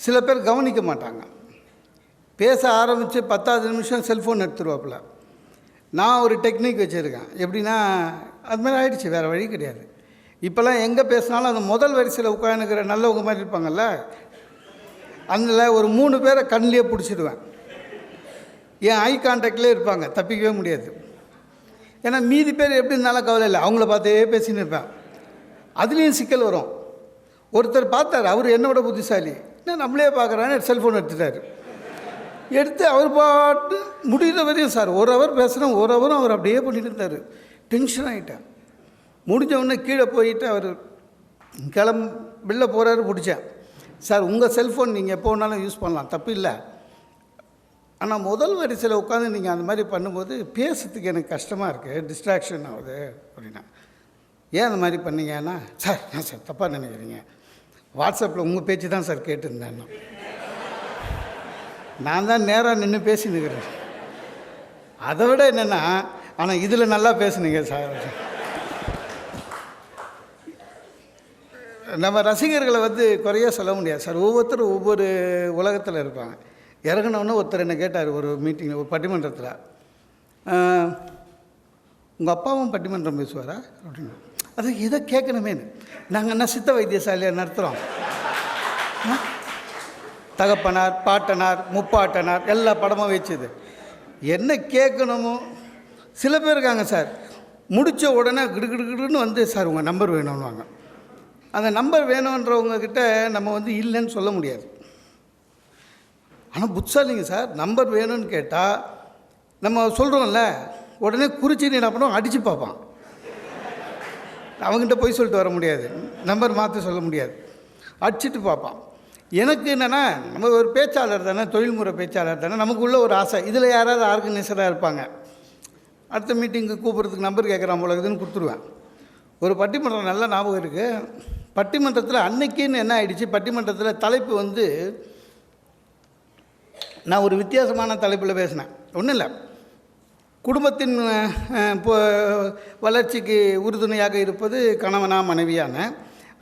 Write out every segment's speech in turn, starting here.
சில பேர் கவனிக்க மாட்டாங்க. பேச ஆரம்பித்து 10வது நிமிஷம் செல்ஃபோன் எடுத்துருவாப்புல. நான் ஒரு டெக்னிக் வச்சுருக்கேன். எப்படின்னா, அது மாதிரி ஆகிடுச்சு, வேறு வழி கிடையாது. இப்போல்லாம் எங்கே பேசினாலும் அந்த முதல் வரிசையில் உட்காந்துக்கிற நல்லவங்க மாதிரி இருப்பாங்கள்ல, அதில் ஒரு 3 பேரை கண்ணிலே பிடிச்சிடுவேன். என் ஐ கான்டாக்ட்லேயே இருப்பாங்க, தப்பிக்கவே முடியாது. ஏன்னா மீதி பேர் எப்படி இருந்தாலும் கவலை இல்லை, அவங்கள பார்த்தே பேசின்னு இருப்பேன். அதுலேயும் சிக்கல் வரும். ஒருத்தர் பார்த்தார், அவர் என்னோட புத்திசாலி, என்ன நம்மளே பார்க்குறான்னு செல்ஃபோன் எடுத்து அவர் பாட்டு முடிகிற வரையும் சார் 1 ஹவர் பேசுகிறேன், 1 ஹவரும் அவர் அப்படியே பண்ணிட்டு இருந்தார். டென்ஷன் ஆகிட்டேன். முடிஞ்சவொடனே கீழே போயிட்டு அவர் வெளில போகிறாரு. பிடிச்சேன். சார் உங்கள் செல்ஃபோன் நீங்கள் எப்போ வேணாலும் யூஸ் பண்ணலாம், தப்பு இல்லை. ஆனால் முதல் வரிசையில் உட்காந்து நீங்கள் அந்த மாதிரி பண்ணும்போது பேசுறதுக்கு எனக்கு கஷ்டமாக இருக்குது, டிஸ்ட்ராக்ஷன் ஆகுது அப்படின்னா. ஏன் அந்த மாதிரி பண்ணீங்கன்னா, சார் நான் சார் தப்பாக நினைக்கிறீங்க, வாட்ஸ்அப்பில் உங்கள் பேச்சு தான் சார் கேட்டுருந்தேன். நான் தான் நேராக நின்று பேசினுக்கிறேன். அதை விட என்னென்னா, ஆனால் இதில் நல்லா பேசுனீங்க சார். நம்ம ரசிகர்களை குறைய சொல்ல முடியாது சார். ஒவ்வொருத்தரும் ஒவ்வொரு உலகத்தில் இருப்பாங்க. இறங்கினோன்னு ஒருத்தர் என்ன கேட்டார் ஒரு மீட்டிங்கில், ஒரு பட்டிமன்றத்தில், உங்கள் அப்பாவும் பட்டிமன்றம் பேசுவாரா அப்படின்னு. அது இதை கேட்கணுமேனு. நாங்கள் என்ன சித்த வைத்தியசாலையை நடத்துகிறோம்? தகப்பனார், பாட்டனார், முப்பாட்டனார் எல்லா படமும் வச்சுது. என்ன கேட்கணுமோ. சில பேர் இருக்காங்க சார், முடித்த உடனே கிடுகிடுன்னு சார் உங்கள் நம்பர் வேணும்னுவாங்க. அந்த நம்பர் வேணுன்றவங்கக்கிட்ட நம்ம இல்லைன்னு சொல்ல முடியாது. ஆனால் புட்சாலிங்க சார், நம்பர் வேணும்னு கேட்டால் நம்ம சொல்கிறோம்ல, உடனே குறிச்சின்னு என்ன பண்ணுவோம், அடித்து பார்ப்பான். அவங்ககிட்ட போய் சொல்லிட்டு வர முடியாது, நம்பர் மாற்றி சொல்ல முடியாது, அடிச்சுட்டு பார்ப்பான். எனக்கு என்னென்னா, நம்ம ஒரு பேச்சாளர் தானே, தொழில்முறை பேச்சாளர் தானே, நமக்குள்ளே ஒரு ஆசை, இதில் யாராவது ஆர்கனைசராக இருப்பாங்க, அடுத்த மீட்டிங்கு கூப்பிட்றதுக்கு நம்பர் கேட்குறான் போல இதுன்னு கொடுத்துருவேன். ஒரு பட்டிமன்றம் நல்ல ஞாபகம் இருக்குது. பட்டிமன்றத்தில் அன்னைக்குன்னு என்ன ஆகிடுச்சு, பட்டிமன்றத்தில் தலைப்பு நான் ஒரு வித்தியாசமான தலைப்பில் பேசினேன். ஒன்றும் இல்லை, குடும்பத்தின் வளர்ச்சிக்கு உறுதுணையாக இருப்பது கணவனா மனைவியான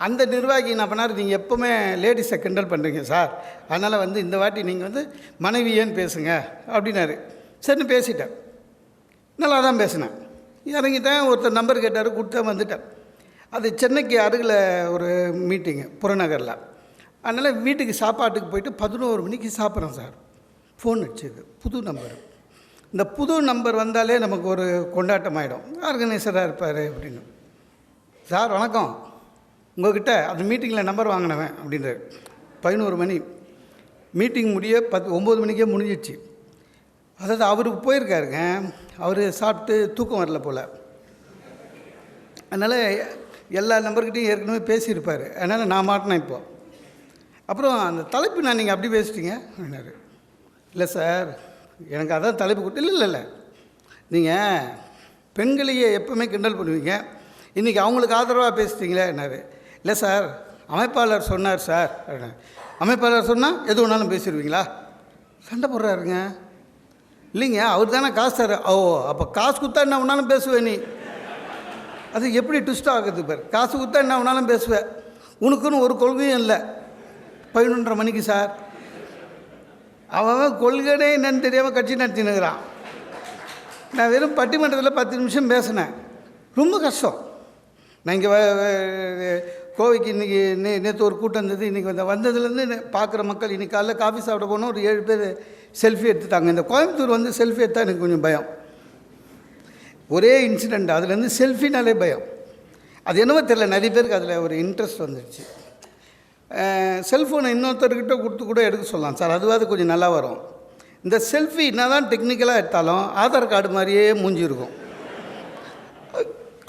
அந்த நிர்வாகி என்ன பண்ணார், நீங்கள் எப்போவுமே லேடிஸை கிண்டல் பண்ணுறீங்க சார், அதனால் இந்த வாட்டி நீங்கள் மனைவியேன்னு பேசுங்க அப்படின்னாரு. சரின்னு பேசிட்டேன், நல்லா தான் பேசினேன். இறங்கிட்டேன். ஒருத்தர் நம்பர் கேட்டார், கொடுத்தா வந்துட்டேன். அது சென்னைக்கு அருகில் ஒரு மீட்டிங்கு புறநகரில். அதனால் வீட்டுக்கு சாப்பாட்டுக்கு போயிட்டு 11 மணிக்கு சாப்பிட்றேன் சார். ஃபோன் அடிச்சது, புது நம்பர். இந்த புது நம்பர் வந்தாலே நமக்கு ஒரு கொண்டாட்டம் ஆகிடும், ஆர்கனைசராக இருப்பார் அப்படின்னு. சார் வணக்கம், உங்கள்கிட்ட அந்த மீட்டிங்கில் நம்பர் வாங்கினவன் அப்படின்றார். 11 மணி மீட்டிங் முடிய 9 மணிக்கே முடிஞ்சிடுச்சு. அதாவது அவருக்கு போயிருக்காருங்க, அவர் சாப்பிட்டு தூக்கம் வரல போல், அதனால் எல்லா நம்பர்கிட்டையும் ஏற்கனவே பேசியிருப்பார். அதனால் நான் மாட்டினேன் இப்போது. அப்புறம் அந்த தலைப்பு நான் நீங்கள் அப்படி பேசிட்டீங்க அப்படின்னாரு. இல்லை சார், எனக்கு அதான் தலைப்பு கொடுத்து. இல்லை நீங்கள் பெண்களையே எப்போவுமே கிண்டல் பண்ணுவீங்க, இன்றைக்கி அவங்களுக்கு ஆதரவாக பேசிட்டீங்களே என்னாரு. இல்லை சார், அமைப்பாளர் சொன்னார் சார் அப்படின்னா. அமைப்பாளர் சொன்னால் எது வேணாலும் பேசிடுவீங்களா? சண்டை போடுறாருங்க. இல்லைங்க, அவர் தானே காசு சார். ஓ, அப்போ காசு கொடுத்தா என்ன வேணாலும் பேசுவேன் நீ. அது எப்படி ட்விஸ்ட் ஆகுது பார். காசு கொடுத்தா என்ன வேணாலும் பேசுவேன், உனக்குன்னு ஒரு கொள்கையும் இல்லை. 11:30 மணிக்கு சார், அவன் கொள்கைனே என்னன்னு தெரியாமல் கட்சி நடத்தினுக்கிறான். நான் வெறும் பட்டிமன்றத்தில் 10 நிமிஷம் பேசினேன். ரொம்ப கஷ்டம். நான் இங்கே கோவைக்கு இன்றைக்கி நேற்று ஒரு கூட்டம் இருந்தது. இன்றைக்கி வந்ததுலேருந்து பார்க்குற மக்கள், இன்றைக்கி காலைல காஃபி சாப்பிட போனோம், ஒரு 7 பேர் செல்ஃபி எடுத்துட்டாங்க. இந்த கோயம்புத்தூர் செல்ஃபி எடுத்தால் எனக்கு கொஞ்சம் பயம். ஒரே இன்சிடெண்ட், அதுலேருந்து செல்ஃபினாலே பயம். அது என்னவோ தெரில, நிறைய பேருக்கு அதில் ஒரு இன்ட்ரெஸ்ட் வந்துடுச்சு. செல்ஃபோனை இன்னொருத்தர்கிட்ட கொடுத்து கூட எடுக்க சொல்லலாம் சார், அதுவாது கொஞ்சம் நல்லா வரும். இந்த செல்ஃபி என்ன தான் டெக்னிக்கலாக எடுத்தாலும் ஆதார் கார்டு மாதிரியே மூஞ்சி இருக்கும்.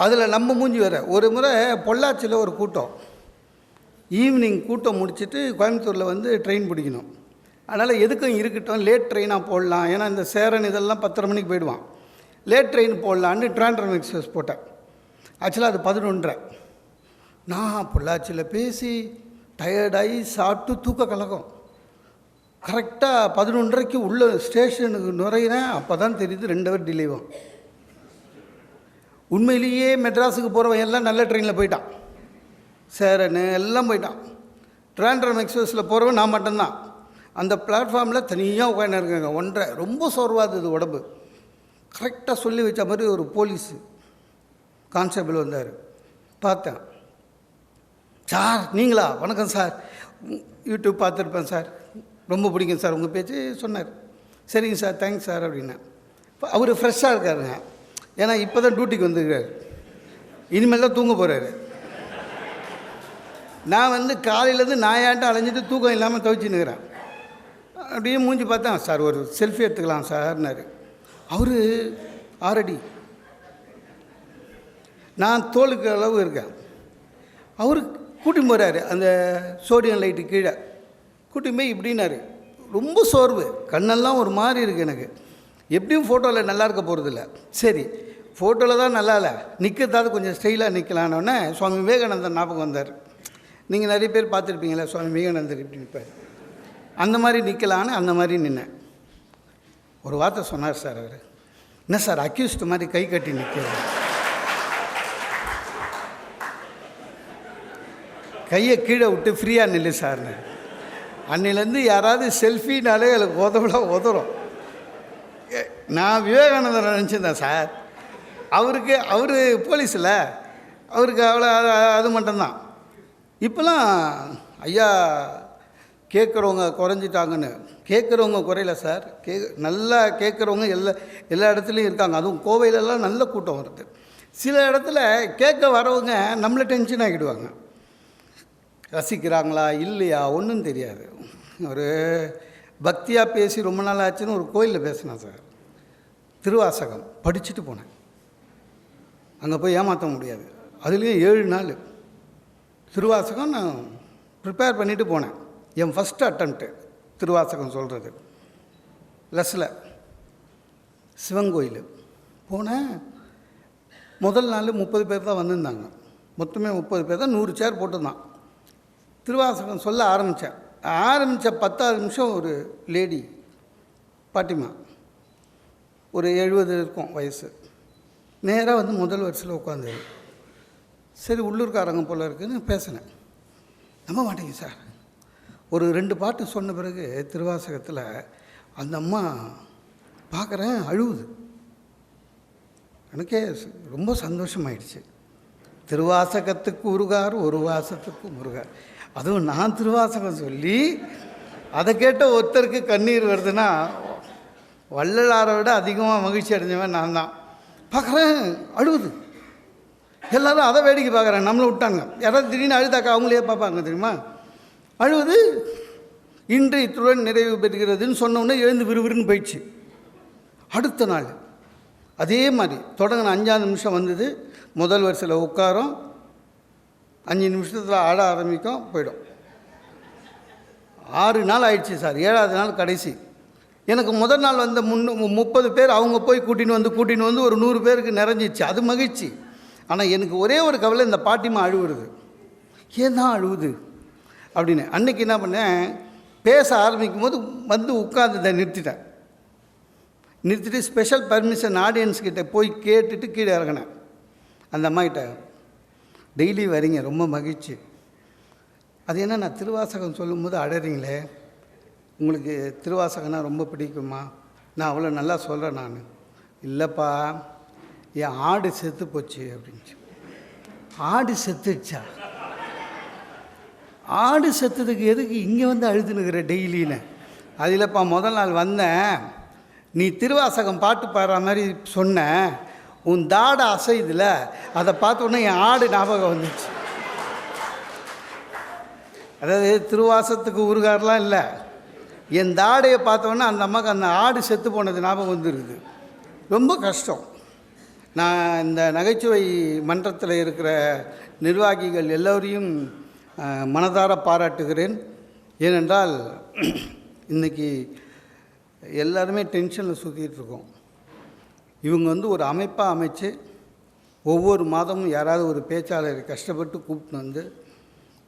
அதில் நம்ம மூஞ்சி வேறு. ஒரு முறை பொள்ளாச்சியில் ஒரு கூட்டம், ஈவினிங் கூட்டம் முடிச்சுட்டு கோயம்புத்தூரில் ட்ரெயின் பிடிக்கணும். அதனால் எதுக்கும் இருக்கட்டும், லேட் ட்ரெயினாக போடலாம், ஏன்னா இந்த சேரன் இதெல்லாம் 10:30 மணிக்கு போயிடுவான், லேட் ட்ரெயின் போடலான்னு ட்ராண்டரம் எக்ஸ்பிரஸ் போட்டேன். ஆக்சுவலாக அது 11:30. நான் பொள்ளாச்சியில் பேசி டயர்டாகி சாப்பிட்டு தூக்க கலக்கம். கரெக்டாக 11:30க்கு உள்ள ஸ்டேஷனுக்கு நுழையிறேன். அப்போ தான் தெரியுது 2 ஹவர் டிலேவும். உண்மையிலேயே மெட்ராஸுக்கு போகிறவன் எல்லாம் நல்ல ட்ரெயினில் போயிட்டான், சேரன் எல்லாம் போயிட்டான். ட்ராண்ட்ரம் எக்ஸ்பிரஸில் போகிறவன் நான் மட்டும்தான். அந்த பிளாட்ஃபார்மில் தனியாக உட்காந்துருக்காங்க. ஒன்றரை ரொம்ப சோர்வாகுது உடம்பு. கரெக்டாக சொல்லி வச்ச மாதிரி ஒரு போலீஸு கான்ஸ்டபிள் வந்தார். பார்த்தேன். சார் நீங்களா? வணக்கம் சார், யூடியூப் பார்த்துருப்பேன் சார், ரொம்ப பிடிக்கும் சார் உங்கள் பேச்சு சொன்னார். சரிங்க சார், தேங்க்ஸ் சார் அப்படின்னேன். இப்போ அவர் ஃப்ரெஷ்ஷாக இருக்காருங்க. ஏன்னா இப்போ தான் டியூட்டிக்கு வந்துருக்காரு, இனிமேல் தான் தூங்க போகிறாரு. நான் வந்து காலையிலேருந்து நாயாட்டம் அலைஞ்சிட்டு தூக்கம் இல்லாமல் துவைச்சின்னுக்கிறேன். அப்படியே மூஞ்சி பார்த்தேன். சார் ஒரு செல்ஃபி எடுத்துக்கலாம் சார்னாரு. அவர் 6 அடி, நான் தோலுக்கு அளவு இருக்கேன். அவர் கூட்டி போகிறாரு அந்த சோடியம் லைட்டு கீழே கூட்டி போய் இப்படின்னாரு. ரொம்ப சோர்வு, கண்ணெல்லாம் ஒரு மாதிரி இருக்குது எனக்கு. எப்படியும் ஃபோட்டோவில் நல்லா இருக்க போகிறதில்ல. சரி ஃபோட்டோவில் தான் நல்லா இல்லை, நிற்கிறதாவது கொஞ்சம் ஸ்டைலாக நிற்கலான்னொன்னே சுவாமி விவேகானந்தர் ஞாபகம் வந்தார். நீங்கள் நிறைய பேர் பார்த்துருப்பீங்களா, சுவாமி விவேகானந்தர் இப்படி நிற்பார். அந்த மாதிரி நிற்கலான்னு அந்த மாதிரி நின்னேன். ஒரு வார்த்தை சொன்னார் சார் அவர். என்ன சார் அக்யூஸ்ட் மாதிரி கை கட்டி நிற்கிறார், கையை கீழே விட்டு ஃப்ரீயாக நில்லு சார்னு. அன்னிலேருந்து யாராவது செல்ஃபினாலே எனக்கு உதவும். நான் விவேகானந்தர் நினச்சிருந்தேன் சார். அவர் போலீஸில் அவருக்கு அவ்வளோ அது மட்டும்தான். இப்போலாம் ஐயா கேட்குறவங்க குறைஞ்சிட்டாங்கன்னு. கேட்குறவங்க குறையில சார், நல்லா கேட்குறவங்க எல்லா இடத்துலையும் இருக்காங்க. அதுவும் கோவையிலலாம் நல்ல கூட்டம் வருது. சில இடத்துல கேட்க வரவங்க நம்மளை டென்ஷன் ஆகிடுவாங்க. ரசிக்கிறாங்களா இல்லையா ஒன்றும் தெரியாது. ஒரு பக்தியாக பேசி ரொம்ப நாள் ஆச்சுன்னு ஒரு கோயிலில் பேசினேன் சார். திருவாசகம் படிச்சுட்டு போனேன். அங்கே போய் ஏமாற்ற முடியாது. அதுலேயும் 7 நாள் திருவாசகம் நான் ப்ரிப்பேர் பண்ணிவிட்டு போனேன். என் ஃபஸ்ட்டு அட்டம்ப்ட்டு திருவாசகம் சொல்கிறது. லெஸ்ஸில் சிவன் கோயில் போனேன். முதல் நாள் 30 பேர் தான் வந்திருந்தாங்க. மொத்தமே 30 பேர் தான், 100 சேர் போட்டுருந்தான். திருவாசகம் சொல்ல ஆரம்பித்த 10வது நிமிஷம் ஒரு லேடி பாட்டிமா, ஒரு 70 இருக்கும் வயசு, நேராக வந்து முதல் வரிசையில் உட்காந்து. சரி உள்ளூர்காரங்க போல் இருக்குதுன்னு பேசினேன். நம்ப மாட்டேங்க சார், ஒரு 2 பாட்டு சொன்ன பிறகு திருவாசகத்தில் அந்த அம்மா பார்க்குறேன் அழுவுது. எனக்கே ரொம்ப சந்தோஷமாயிடுச்சு. திருவாசகத்துக்கு உருகார், ஒரு வாசத்துக்கு முருகார். அதுவும் நான் திருவாசகம் சொல்லி அதை கேட்ட ஒருத்தருக்கு கண்ணீர் வருதுன்னா வள்ளலாரை விட அதிகமாக மகிழ்ச்சி அடைஞ்சவன் நான் தான். பார்க்குறேன் அழுவுது. எல்லோரும் அதை வேடிக்கை பார்க்குறேன். நம்மளை விட்டாங்க. யாராவது திடீர்னு அழுதாக்கா அவங்களே பார்ப்பாங்க தெரியுமா. அழுவுது. இன்று இத்துடன் நிறைவு பெறுகிறதுன்னு சொன்னோன்னே எழுந்து விறுவிறுன்னு போயிடுச்சு. அடுத்த நாள் அதே மாதிரி தொடங்கின 5வது நிமிஷம் வந்தது. முதல் வரிசையில் உட்காரோம், 5 நிமிஷத்தில் ஆட ஆரம்பிக்கும், போயிடும். 6 நாள் ஆயிடுச்சு சார். 7வது நாள் கடைசி. எனக்கு முதல் நாள் வந்த 30 பேர் அவங்க போய் கூட்டின்னு வந்து ஒரு 100 பேருக்கு நிறைஞ்சிச்சு. அது மகிழ்ச்சி. ஆனால் எனக்கு ஒரே ஒரு கவலை, இந்த பாட்டிமா அழுவுறது. ஏன் தான் அழுவுது அப்படின்னு. அன்றைக்கி என்ன பண்ணேன், பேச ஆரம்பிக்கும் போது வந்து உட்காந்து நிறுத்திட்டு ஸ்பெஷல் பர்மிஷன் ஆடியன்ஸ்கிட்ட போய் கேட்டுட்டு கீழே இறங்கினேன். அந்த அம்மாக்கிட்ட, டெய்லி வரீங்க, ரொம்ப மகிழ்ச்சி. அது என்ன நான் திருவாசகம் சொல்லும்போது அழறீங்களே, உங்களுக்கு திருவாசகம்னா ரொம்ப பிடிக்குமா? நான் அவ்வளோ நல்லா சொல்கிறேன். நான் இல்லைப்பா, என் ஆடு செத்து போச்சு அப்படின்ச்சு. ஆடு செத்துடுச்சா? ஆடு செத்துறதுக்கு எதுக்கு இங்கே வந்து அழுதுனுக்கிற டெய்லின்னு? அது இல்லைப்பா, முதல் நாள் வந்தேன், நீ திருவாசகம் பாட்டு பாடுற மாதிரி சொன்ன, உன் தாடை அசைதுல, அதை பார்த்தோன்னே என் ஆடு ஞாபகம் வந்துச்சு. அதாவது திருவாசத்துக்கு உருகாரெலாம் இல்லை, என் தாடையை பார்த்தோன்னே அந்த அம்மாவுக்கு அந்த ஆடு செத்து போனது ஞாபகம் வந்துருக்குது. ரொம்ப கஷ்டம். நான் இந்த நகைச்சுவை மன்றத்தில் இருக்கிற நிர்வாகிகள் எல்லோரையும் மனதார பாராட்டுகிறேன். ஏனென்றால் இன்றைக்கி எல்லாருமே டென்ஷனில் சுற்றிட்டுருக்கோம். இவங்க வந்து ஒரு அமைப்பாக அமைச்சு ஒவ்வொரு மாதமும் யாராவது ஒரு பேச்சாளரை கஷ்டப்பட்டு கூப்பிட்டு வந்து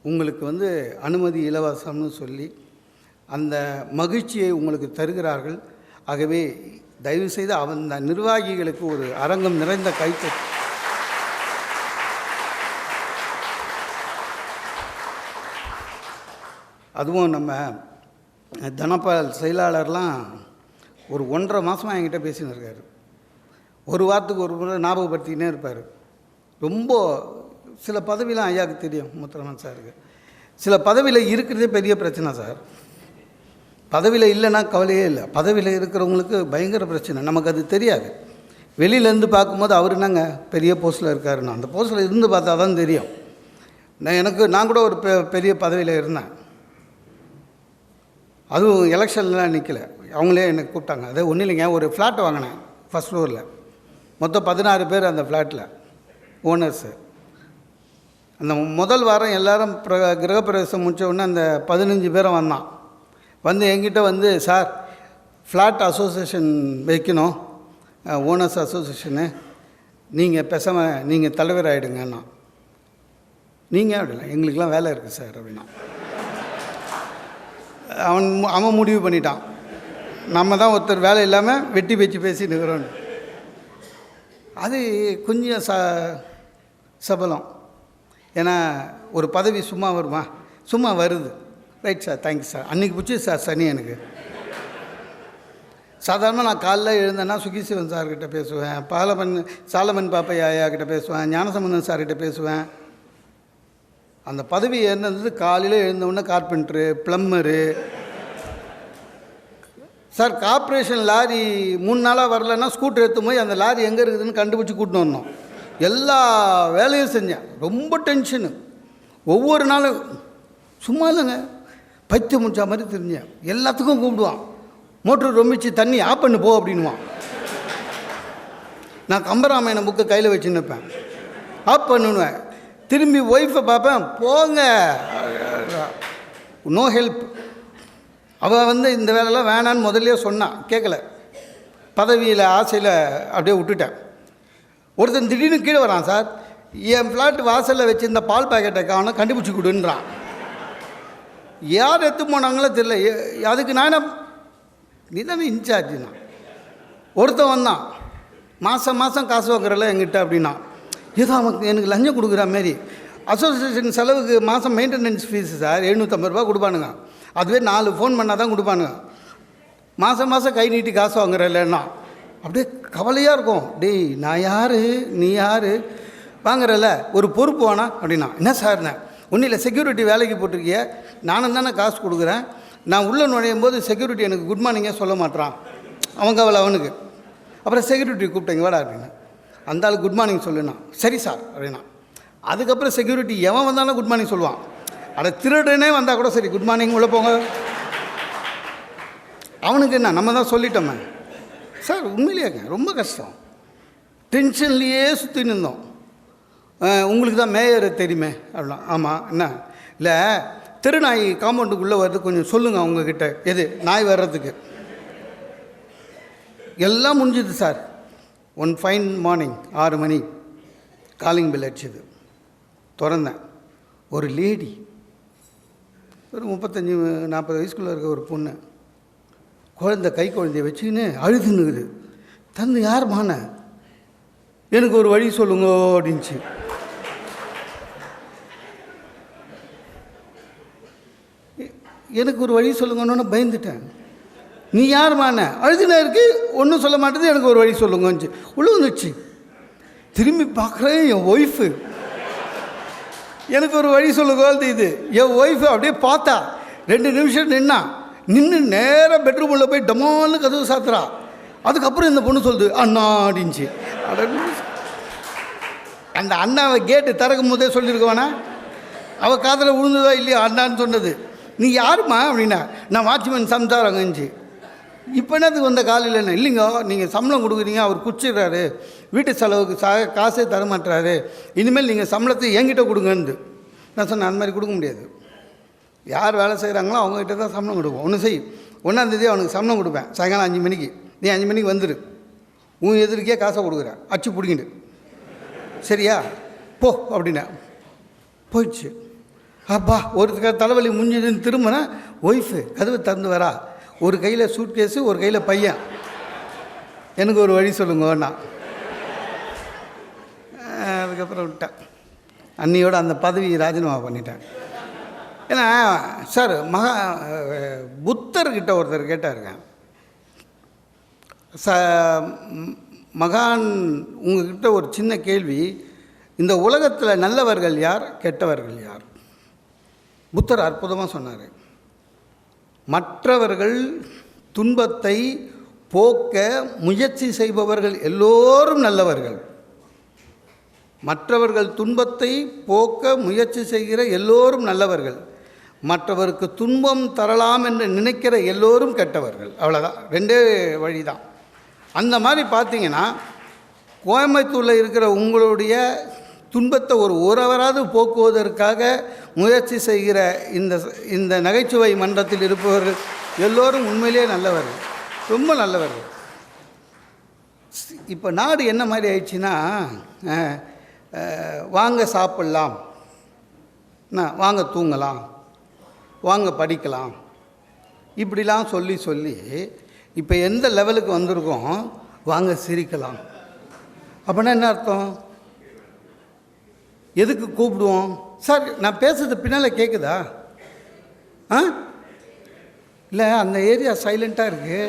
உங்களுக்கு வந்து அனுமதி இலவசம்னு சொல்லி அந்த மகிழ்ச்சியை உங்களுக்கு தருகிறார்கள். ஆகவே தயவுசெய்து அந்த நிர்வாகிகளுக்கு ஒரு அரங்கம் நிறைந்த கைத்தட்டு. அதுவும் நம்ம தனபால் செயலாளர்லாம் ஒரு 1.5 மாதமாக என்கிட்ட பேசின்னு இருக்கார். ஒரு வாரத்துக்கு ஒரு முறை ஞாபகப்படுத்திக்கினே இருப்பார். ரொம்ப சில பதவியெலாம் ஐயாவுக்கு தெரியும், முத்துராமன் சாருக்கு. சில பதவியில் இருக்கிறதே பெரிய பிரச்சனை சார். பதவியில் இல்லைன்னா கவலையே இல்லை. பதவியில் இருக்கிறவங்களுக்கு பயங்கர பிரச்சனை. நமக்கு அது தெரியாது. வெளியிலேருந்து பார்க்கும்போது அவர் என்னங்க பெரிய போஸ்ட்டில் இருக்காருன்னு, அந்த போஸ்ட்டில் இருந்து பார்த்தா தான் தெரியும். நான் கூட ஒரு பெரிய பதவியில் இருந்தேன். அதுவும் எலெக்ஷன்லாம் நிற்கல, அவங்களே என்னை கூப்பிட்டாங்க. அது ஒன்றும் இல்லைங்க, ஒரு ஃப்ளாட் வாங்கினேன் ஃபஸ்ட் ஃப்ளோரில். மொத்தம் 16 பேர் அந்த ஃப்ளாட்டில் ஓனர்ஸு. அந்த முதல் வாரம் எல்லோரும் கிரகப்பிரவேசம் முடித்த உடனே அந்த 15 பேரும் வந்தான். வந்து என்கிட்ட வந்து, சார் ஃப்ளாட் அசோசியேஷன் வைக்கணும், ஓனர்ஸ் அசோசியேஷனு, நீங்கள் பேசாமல் நீங்கள் தலைவர் ஆகிடுங்கண்ணா. நீங்கள் அப்படின்னா எங்களுக்கெலாம் வேலை இருக்குது சார் அப்படின்னா. அவன் முடிவு பண்ணிட்டான், நம்ம தான் ஒருத்தர் வேலை இல்லாமல் வெட்டி வச்சு பேசிட்டு இருக்கிறோன்னு. அது கொஞ்சம் சபலம். ஏன்னா ஒரு பதவி சும்மா வருமா? சும்மா வருது. Right sir, thank you sir. அன்றைக்கி பிடிச்சி சார் சனி எனக்கு. சாதாரணமாக நான் காலைல எழுந்தேன்னா சுகிசிவன் சார்கிட்ட பேசுவேன், சாலமன் பாப்பையா ஐயாக்கிட்ட பேசுவேன், ஞானசம்பந்தன் சார்கிட்ட பேசுவேன். அந்த பதவி என்னது, காலையில் எழுந்தவுடனே கார்பெண்டரு, ப்ளம்மரு. சார் கார்ப்பரேஷன் லாரி 3 நாளாக வரலன்னா ஸ்கூட்டர் எடுத்து போய் அந்த லாரி எங்கே இருக்குதுன்னு கண்டுபிடிச்சி கூட்டின்னு வரணும். எல்லா வேலையும் செஞ்சேன். ரொம்ப டென்ஷனு. ஒவ்வொரு நாளும் சும்மா இல்லைங்க, பைத்தியம் முடிச்ச மாதிரி தெரிஞ்சேன். எல்லாத்துக்கும் கூப்பிடுவான். மோட்ரு ரொம்பிச்சு தண்ணி ஆஃப் பண்ணு போ அப்படின்வான். நான் கம்பராமாயணம் புக்கை கையில் வச்சு நிற்பேன், ஆஃப் பண்ணுவேன். திரும்பி ஒய்ஃபை பார்ப்பேன், போங்க, நோ ஹெல்ப். அவள் வந்து இந்த வேலைலாம் வேணான்னு முதல்லையே சொன்னான், கேட்கல. பதவியில் ஆசையில் அப்படியே விட்டுட்டேன். ஒருத்தன் திடீர்னு கீழே வரான், சார் என் ஃப்ளாட் வாசலில் வச்சுருந்த பால் பாக்கெட்டை காணும், கண்டுபிடிச்சி கொடுன்றான். யார் எடுத்து போனாங்களோ தெரியல. அதுக்கு நான் நீ தானே இன்சார்ஜுண்ணா. ஒருத்தன் வந்தான், மாதம் காசு வாங்குறல என்கிட்ட அப்படின்னா. ஏதோ அவனுக்கு எனக்கு லஞ்சம் கொடுக்குற மாரி. அசோசியேஷன் செலவுக்கு மாதம் மெயின்டெனன்ஸ் ஃபீஸு சார் 750 ரூபா கொடுப்பானுங்க. அதுவே 4 ஃபோன் பண்ணால் தான் கொடுப்பானுங்க. மாதம் கை நீட்டி காசு வாங்குறல்லன்னா அப்படியே கவலையாக இருக்கும். டேய் நான் யார், நீ யார், வாங்குறல ஒரு பொறுப்பு வேணா அப்படின்னா. என்ன சார்ண்ணே? ஒன்றும் இல்லை, செக்யூரிட்டி வேலைக்கு போட்டிருக்கிய, நானும் தானே காசு கொடுக்குறேன். நான் உள்ளே நுழையும் போது செக்யூரிட்டி எனக்கு குட் மார்னிங்கே சொல்ல மாட்டான். அவன் கவலை அவனுக்கு. அப்புறம் செக்யூரிட்டி கூப்பிட்டேங்க வாடா அப்படின்னா. அந்த ஆள் குட் மார்னிங் சொல்லுண்ணா. சரி சார் அப்படின்னா. அதுக்கப்புறம் செக்யூரிட்டி எவன் வந்தாலும் குட் மார்னிங் சொல்லுவான். அட திருடனே வந்தால் கூட சரி குட் மார்னிங் உள்ளே போங்க. அவனுக்கு என்ன, நம்ம தான் சொல்லிட்டோமே சார். உண்மையிலேங்க ரொம்ப கஷ்டம். டென்ஷன்லேயே சுற்றி நின்றோம். உங்களுக்கு தான் மேயர் தெரியுமே அப்படின்னா. ஆமாம், என்ன இல்லை, தெருநாய் காம்பவுண்டுக்குள்ளே வர்றது கொஞ்சம் சொல்லுங்கள் அவங்கக்கிட்ட. எது நாய் வர்றதுக்கு? எல்லாம் முடிஞ்சுது சார். ஒன் ஃபைன் மார்னிங் 6 மணி காலிங் பெல் அடிச்சுது. திறந்தேன். ஒரு லேடி, ஒரு 35-40 வயசுக்குள்ளே இருக்க ஒரு பொண்ணு, கை குழந்தைய வச்சுக்கின்னு அழுதுன்னுக்குது. தந்து யார் மான, எனக்கு ஒரு வழி சொல்லுங்க அப்படின்ச்சு. எனக்கு ஒரு வழி சொல்லுங்கன்னு பயந்துட்டேன். நீ யாருமான, அழுதுனா இருக்கு, ஒன்றும் சொல்ல மாட்டேது, எனக்கு ஒரு வழி சொல்லுங்கன்னு உள்ள வந்துச்சு. திரும்பி பார்க்குறேன், என் ஒய்ஃபு. எனக்கு ஒரு வழி சொல்லுங்க. இது என் ஒய்ஃபு அப்படியே பார்த்தா 2 நிமிஷம் நின்று நேராக பெட்ரூமில் போய் டமால்னு கதவு சாத்துறா. அதுக்கப்புறம் இந்த பொண்ணு சொல்லுது அண்ணா அப்படின்ச்சு. அந்த அண்ணாவை கேட்டு திறக்கும் போதே சொல்லியிருக்கவானா, அவள் காதில் விழுந்ததா இல்லையா அண்ணான்னு சொன்னது. நீ யாருமா அப்படின்னா, நான் வாட்ச்மேன் சம்சாரங்கஞ்சி. இப்போ என்னத்துக்கு வந்த காலையில் என்ன இல்லைங்க, நீங்கள் சம்பளம் கொடுக்குறீங்க, அவர் குச்சிடுறாரு, வீட்டு செலவுக்கு காசே தரமாட்டுறாரு, இனிமேல் நீங்கள் சம்பளத்தை என்கிட்ட கொடுங்கன்னு. நான் சொன்னேன், அந்த மாதிரி கொடுக்க முடியாது. யார் வேலை செய்கிறாங்களோ அவங்ககிட்ட தான் சம்பளம் கொடுப்போம். ஒன்று செய், 1ஆம் தேதி அவனுக்கு சம்பளம் கொடுப்பேன், சாயங்காலம் 5 மணிக்கு. நீ 5 மணிக்கு வந்துடு, உன் எதிர்க்கே காசை கொடுக்குறேன், அச்சு பிடிங்கிட்டு, சரியா போ அப்படின்னா. போயிடுச்சு. அப்பா ஒரு தலைவலி முடிஞ்சதுன்னு திரும்பினா ஒய்ஃபு கதவு திறந்து வரா. ஒரு கையில் சூட்கேஸு, ஒரு கையில் பையன். எனக்கு ஒரு வழி சொல்லுங்கண்ணா. அதுக்கப்புறம் விட்டேன். அன்னியோட அந்த பதவி ராஜினாமா பண்ணிட்டேன். ஏன்னா சார் புத்தர்கிட்ட ஒருத்தர் கேட்டாருங்க, மகான் உங்ககிட்ட ஒரு சின்ன கேள்வி, இந்த உலகத்தில் நல்லவர்கள் யார், கெட்டவர்கள் யார்? புத்தர் அற்புதமாக சொன்னார், மற்றவர்கள் துன்பத்தை போக்க முயற்சி செய்பவர்கள் எல்லோரும் நல்லவர்கள். மற்றவர்கள் துன்பத்தை போக்க முயற்சி செய்கிற எல்லோரும் நல்லவர்கள். மற்றவருக்கு துன்பம் தரலாம் என்று நினைக்கிற எல்லோரும் கெட்டவர்கள். அவ்வளோதான், ரெண்டே வழி தான். அந்த மாதிரி பார்த்தீங்கன்னா கோயம்புத்தூரில் இருக்கிற உங்களுடைய துன்பத்தை ஒரு அவராது போக்குவதற்காக முயற்சி செய்கிற இந்த நகைச்சுவை மன்றத்தில் இருப்பவர்கள் எல்லோரும் உண்மையிலே நல்லவர்கள், ரொம்ப நல்லவர்கள். இப்போ நாடு என்ன மாதிரி ஆயிடுச்சுன்னா, வாங்க சாப்பிட்லாம், வாங்க தூங்கலாம், வாங்க படிக்கலாம், இப்படிலாம் சொல்லி சொல்லி இப்போ எந்த லெவலுக்கு வந்திருக்கோம், வாங்க சிரிக்கலாம். அப்படின்னா என்ன அர்த்தம்? எதுக்கு கூப்பிடுவோம் சார்? நான் பேசுறது பின்னால் கேட்குதா? இல்லை, அந்த ஏரியா சைலண்ட்டாக இருக்குது.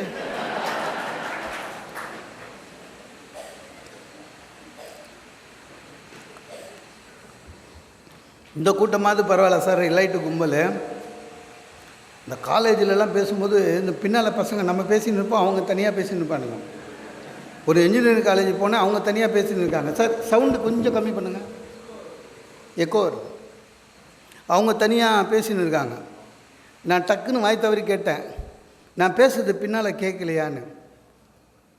இந்த கூட்டமாவது பரவாயில்ல சார், லைட்டு கும்பல். இந்த காலேஜிலலாம் பேசும்போது இந்த பின்னால் பசங்க நம்ம பேசின்னு இருப்போம், அவங்க தனியாக பேசின்னு இருப்பானுங்க. ஒரு இன்ஜினியரிங் காலேஜ் போனால் அவங்க தனியாக பேசின்னு இருக்காங்க. சார் சவுண்டு கொஞ்சம் கம்மி பண்ணுங்கள், எக்கோ வருது. அவங்க தனியாக பேசின்னு இருக்காங்க. நான் டக்குன்னு வாய் தவறி கேட்டேன், நான் பேசுறது பின்னால் கேட்கலையான்னு.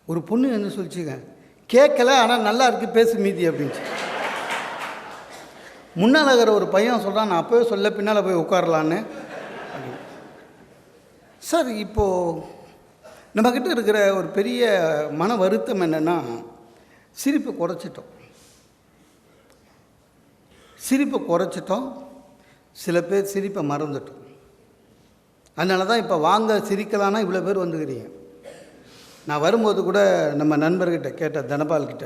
ஒரு பொண்ணு என்ன சொல்லிச்சுங்க, கேட்கல ஆனால் நல்லா இருக்குது, பேசு மீதி அப்படின்ச்சு. முன்னால் இருக்கிற ஒரு பையன் சொல்கிறான், நான் அப்போவே சொல்ல பின்னால் போய் உட்காரலான்னு. சார் இப்போது நம்மக்கிட்ட இருக்கிற ஒரு பெரிய மன வருத்தம் என்னென்னா, சிரிப்பை குறைச்சிட்டோம். சில பேர் சிரிப்பை மறந்துட்டோம். அதனால தான் இப்போ வாங்க சிரிக்கலான்னா இவ்வளோ பேர் வந்துக்கிறீங்க. நான் வரும்போது கூட நம்ம நண்பர்கிட்ட கேட்டேன், தனபால்கிட்ட,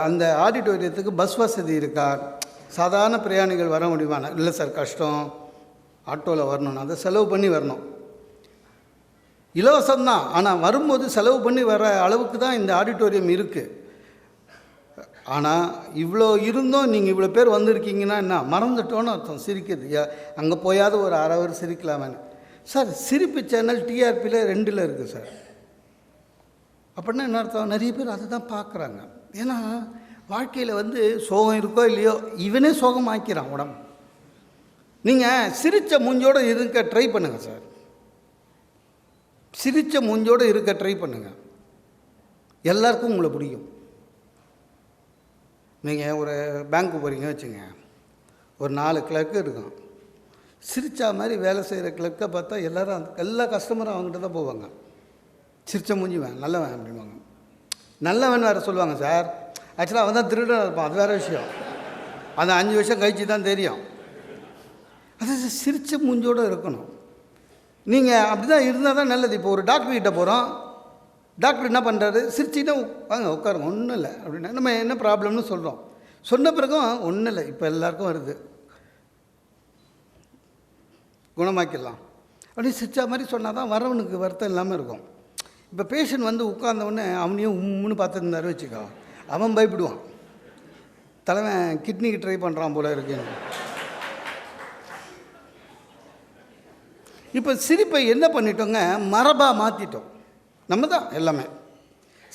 அந்த ஆடிட்டோரியத்துக்கு பஸ் வசதி இருக்கா, சாதாரண பிரயாணிகள் வர முடியுமா? இல்லை சார், கஷ்டம், ஆட்டோவில் வரணும், அதை செலவு பண்ணி வரணும். இலவசம்தான், ஆனால் வரும்போது செலவு பண்ணி வர அளவுக்கு தான் இந்த ஆடிட்டோரியம் இருக்குது. ஆனால் இவ்வளோ இருந்தும் நீங்கள் இவ்வளோ பேர் வந்திருக்கீங்கன்னா என்ன, மறந்துட்டோன்னு அர்த்தம். சிரிக்குது, அங்கே போயாவது ஒரு அரை அவர் சிரிக்கலாமேன்னு. சார் சிரிப்பு சேனல் டிஆர்பியில் 2 இருக்குது சார். அப்படின்னா என்ன அர்த்தம்? நிறைய பேர் அதை தான் பார்க்குறாங்க. ஏன்னா வாழ்க்கையில் சோகம் இருக்கோ இல்லையோ, இவனே சோகமாக்கிறான் உடம்பு. நீங்கள் சிரித்த மூஞ்சோடு இருக்க ட்ரை பண்ணுங்கள் சார், சிரித்த மூஞ்சோடு இருக்க ட்ரை பண்ணுங்கள், எல்லாருக்கும் உங்களை பிடிக்கும். நீங்கள் ஒரு பேங்க்கு போகிறீங்க வச்சுங்க, ஒரு 4 கிளர்க்கு இருக்கும். சிரித்தா மாதிரி வேலை செய்கிற கிளர்க்கை பார்த்தா எல்லா கஸ்டமரும் அவங்ககிட்ட தான் போவாங்க. சிரித்த மூஞ்சிவேன், நல்லவன் அப்படின்வாங்க. நல்லவன் வேறு சொல்லுவாங்க சார். ஆக்சுவலாக அவன் தான் திருடனாக இருப்பான், அது வேறு விஷயம். அது 5 வருஷம் கழிச்சு தான் தெரியும். அது சிரித்த மூஞ்சோடு இருக்கணும். நீங்கள் அப்படி தான் இருந்தால் தான் நல்லது. இப்போ ஒரு டாக்டர்கிட்ட போகிறோம், டாக்டர் என்ன பண்ணுறாரு, சிரிச்சின்னா வாங்க உட்காருங்க, ஒன்றும் இல்லை அப்படின்னா நம்ம என்ன ப்ராப்ளம்னு சொல்கிறோம். சொன்ன பிறகும் ஒன்றும் இல்லை, இப்போ எல்லாருக்கும் வருது, குணமாக்கிடலாம் அப்படின்னு சிரிச்சா மாதிரி சொன்னால் தான் வரவனுக்கு வருத்தம் இல்லாமல் இருக்கும். இப்போ பேஷண்ட் உட்கார்ந்தவுடனே அவனையும் உம்முன்னு பார்த்துருந்தாரு வச்சுக்கோ, அவன் பயப்படுவான், தலைவன் கிட்னிக்கு ட்ரை பண்ணுறான் போல இருக்குன்னு. இப்போ சிரிப்பை என்ன பண்ணிட்டோங்க, மரபாக மாற்றிட்டோம். நம்ம தான் எல்லாமே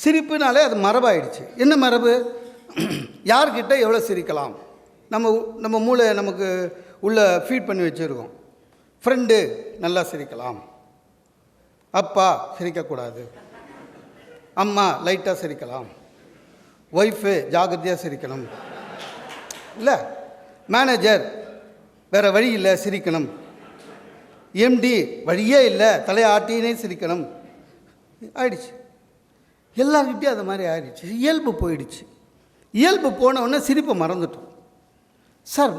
சிரிப்புனாலே அது மரபாயிடுச்சு. என்ன மரபு? யார்கிட்ட எவ்வளோ சிரிக்கலாம், நம்ம மூளை நமக்கு உள்ளே ஃபீட் பண்ணி வச்சுருக்கோம். ஃப்ரெண்டு நல்லா சிரிக்கலாம், அப்பா சிரிக்கக்கூடாது, அம்மா லைட்டாக சிரிக்கலாம், ஒய்ஃபு ஜாகிரதையாக சிரிக்கணும், இல்லை மேனேஜர் வேறு வழி இல்லை சிரிக்கணும், எம்டி வழியே இல்லை தலையை ஆட்டினே சிரிக்கணும். ஆயிடுச்சு, எல்லாருக்கிட்டையும் அது மாதிரி ஆயிடுச்சு. இயல்பு போயிடுச்சு. இயல்பு போனவுடனே சிரிப்பை மறந்துட்டோம். சார்